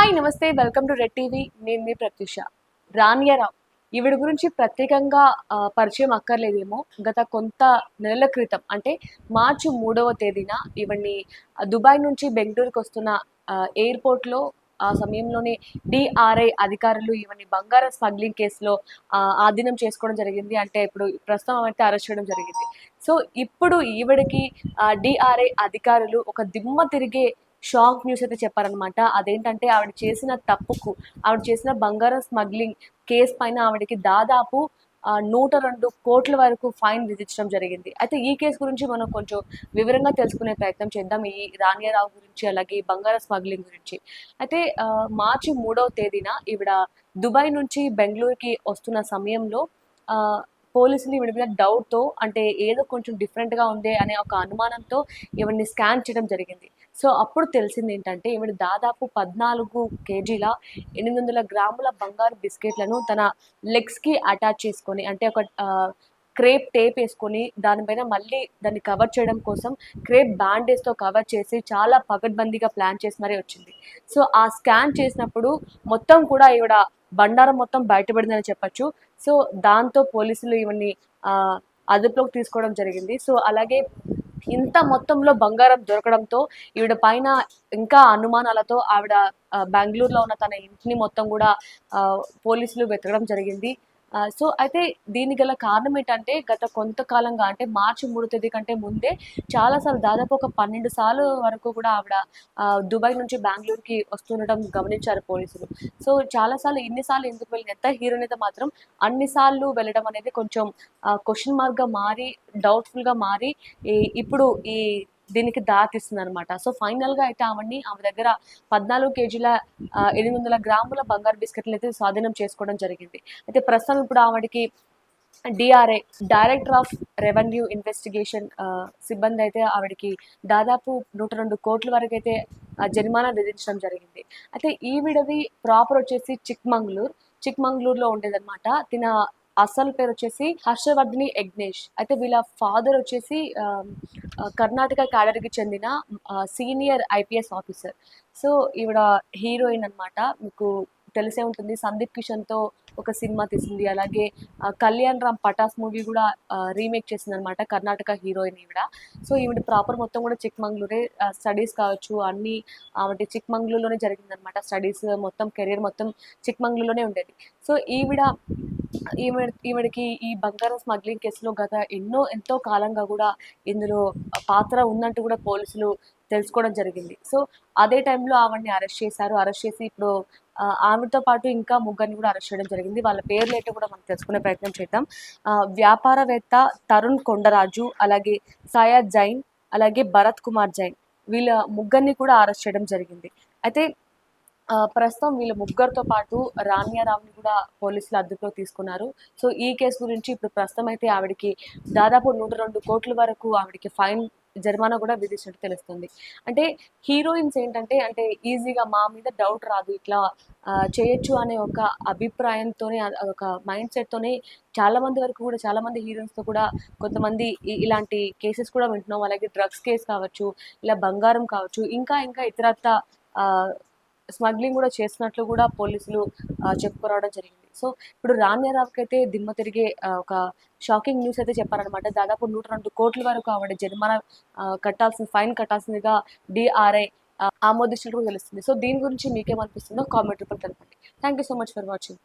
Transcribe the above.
Hi నమస్తే welcome to red TV. నేను మీ ప్రత్యూష. రానియరావు ఈవిడ గురించి ప్రత్యేకంగా పరిచయం అక్కర్లేదేమో. గత కొంత నెలల క్రితం అంటే మార్చి 3వ తేదీన ఈవిడ్ని దుబాయ్ నుంచి బెంగళూరుకి వస్తున్న ఎయిర్పోర్ట్లో ఆ సమయంలోనే డిఆర్ఐ అధికారులు ఈవిడ్ని బంగారం స్మగ్లింగ్ కేసులో ఆధీనం చేసుకోవడం జరిగింది. అంటే ఇప్పుడు ప్రస్తుతం అయితే అరెస్ట్ చేయడం జరిగింది. సో ఇప్పుడు ఈవిడకి డిఆర్ఐ అధికారులు ఒక దిమ్మ తిరిగే షాక్ న్యూస్ అయితే చెప్పారనమాట. అదేంటంటే ఆవిడ చేసిన బంగారం స్మగ్లింగ్ కేసు పైన ఆవిడకి దాదాపు 102 కోట్ల వరకు ఫైన్ విధించడం జరిగింది. అయితే ఈ కేసు గురించి మనం కొంచెం వివరంగా తెలుసుకునే ప్రయత్నం చేద్దాం. ఈ రానియారావు గురించి, అలాగే ఈ బంగారం స్మగ్లింగ్ గురించి. అయితే మార్చి 3వ తేదీన ఈవిడ దుబాయ్ నుంచి బెంగళూరుకి వస్తున్న సమయంలో పోలీసులు ఈవిడ మీద డౌట్‌తో, అంటే ఏదో కొంచెం డిఫరెంట్‌గా ఉందే అనే ఒక అనుమానంతో ఈవిడ్ని స్కాన్ చేయడం జరిగింది. సో అప్పుడు తెలిసిందేంటంటే ఈవిడ దాదాపు 14 కేజీల 800 గ్రాముల బంగారు బిస్కెట్‌లను తన లెగ్స్‌కి అటాచ్ చేసుకొని, అంటే ఒక క్రేప్ టేప్ ఏసుకొని దానిపైన మళ్ళీ దాన్ని కవర్ చేయడం కోసం క్రేప్ బ్యాండేజ్‌తో కవర్ చేసి చాలా పకడ్బందీగా ప్లాన్ చేసి మరీ వచ్చింది. సో ఆ స్కాన్ చేసినప్పుడు మొత్తం కూడా ఈవిడ బండారం మొత్తం బయటపడిందని చెప్పొచ్చు. సో దాంతో పోలీసులు ఈవిడ్ని అదుపులోకి తీసుకోవడం జరిగింది. సో అలాగే ఇంత మొత్తంలో బంగారం దొరకడంతో ఈవిడ పైన ఇంకా అనుమానాలతో ఆవిడ బెంగళూరులో ఉన్న తన ఇంటిని మొత్తం కూడా పోలీసులు వెతకడం జరిగింది. సో అయితే దీనికి గల కారణం ఏంటంటే గత కొంతకాలంగా, అంటే మార్చి 3 తేదీ కంటే ముందే చాలాసార్లు, దాదాపు ఒక 12 సార్లు వరకు కూడా ఆవిడ దుబాయ్ నుంచి బెంగళూరుకి వస్తుండటం గమనించారు పోలీసులు. సో చాలాసార్లు ఇన్నిసార్లు ఎందుకు వెళ్ళింది, ఎంత హీరోయిన్ అయితే మాత్రం అన్నిసార్లు వెళ్ళడం అనేది కొంచెం క్వశ్చన్ మార్క్గా మారి, డౌట్ఫుల్గా మారి ఇప్పుడు దీనికి దారితీస్తుంది అనమాట. సో ఫైనల్గా అయితే ఆమె దగ్గర 14 కేజీల 800 గ్రాముల బంగారు బిస్కెట్లు అయితే స్వాధీనం చేసుకోవడం జరిగింది. అయితే ప్రస్తుతం ఇప్పుడు ఆవిడకి DRI, director of revenue investigation సిబ్బంది అయితే ఆవిడకి దాదాపు 102 కోట్ల వరకు అయితే జరిమానా విధించడం జరిగింది. అయితే ఈవిడది ప్రాపర్ వచ్చేసి చిక్మంగళూరులో ఉండేదన్నమాట. అసలు పేరు వచ్చేసి హర్షవర్ధిని యజ్ఞేష్. అయితే వీళ్ళ ఫాదర్ వచ్చేసి కర్ణాటక క్యాడర్కి చెందిన సీనియర్ ఐపీఎస్ ఆఫీసర్. సో ఈవిడ హీరోయిన్ అనమాట. మీకు తెలిసే ఉంటుంది, సందీప్ కిషన్తో ఒక సినిమా తీసింది. అలాగే కళ్యాణ్ రామ్ పటాస్ మూవీ కూడా రీమేక్ చేసింది అనమాట. కర్ణాటక హీరోయిన్ ఈవిడ. సో ఈవిడ ప్రాపర్ మొత్తం కూడా చిక్మంగళూరే. స్టడీస్ కావచ్చు అన్నీ ఆవిడ చిక్మంగళూరులోనే జరిగిందనమాట. స్టడీస్ మొత్తం, కెరీర్ మొత్తం చిక్మంగళూరులోనే ఉండేది. సో ఈవిడకి ఈ బంగారం స్మగ్లింగ్ కేసులో గత ఎంతో కాలంగా కూడా ఇందులో పాత్ర ఉందంటూ కూడా పోలీసులు తెలుసుకోవడం జరిగింది. సో అదే టైంలో ఆవిడని అరెస్ట్ చేశారు. అరెస్ట్ చేసి ఇప్పుడు ఆవిడతో పాటు ఇంకా ముగ్గురిని కూడా అరెస్ట్ చేయడం జరిగింది. వాళ్ళ పేర్లు ఏంటో కూడా మనం తెలుసుకునే ప్రయత్నం చేద్దాం. వ్యాపారవేత్త తరుణ్ కొండరాజు, అలాగే సయ్యద్ జైన్, అలాగే భరత్ కుమార్ జైన్, వీళ్ళ ముగ్గురిని కూడా అరెస్ట్ చేయడం జరిగింది. అయితే ప్రస్తుతం వీళ్ళ ముగ్గురితో పాటు రానియారావుని కూడా పోలీసులు అదుపులోకి తీసుకున్నారు. సో ఈ కేసు గురించి ఇప్పుడు ప్రస్తుతం అయితే ఆవిడకి దాదాపు 102 కోట్ల వరకు ఆవిడకి ఫైన్, జరిమానా కూడా విధించినట్టు తెలుస్తుంది. అంటే హీరోయిన్స్ ఏంటంటే, అంటే ఈజీగా మా మీద డౌట్ రాదు, ఇట్లా చేయొచ్చు అనే ఒక అభిప్రాయంతోనే, ఒక మైండ్ సెట్తోనే చాలా మంది హీరోయిన్స్తో కూడా కొంతమంది ఇలాంటి కేసెస్ కూడా వింటున్నాం. అలాగే డ్రగ్స్ కేసు కావచ్చు, ఇలా బంగారం కావచ్చు, ఇంకా ఇతరత్ర స్మగ్లింగ్ కూడా చేస్తున్నట్లు కూడా పోలీసులు చెప్పుకురావడం జరిగింది. సో ఇప్పుడు రానియారావుకి అయితే దిమ్మ తిరిగే ఒక షాకింగ్ న్యూస్ అయితే చెప్పారనమాట. దాదాపు 102 కోట్ల వరకు ఆవిడ జరిమానా ఫైన్ కట్టాల్సిందిగా డిఆర్ఐ ఆమోదించినట్టు తెలుస్తుంది. సో దీని గురించి మీకేమనిపిస్తుందో కామెంట్ రూపంలో తెలపండి. Thank you so much for watching.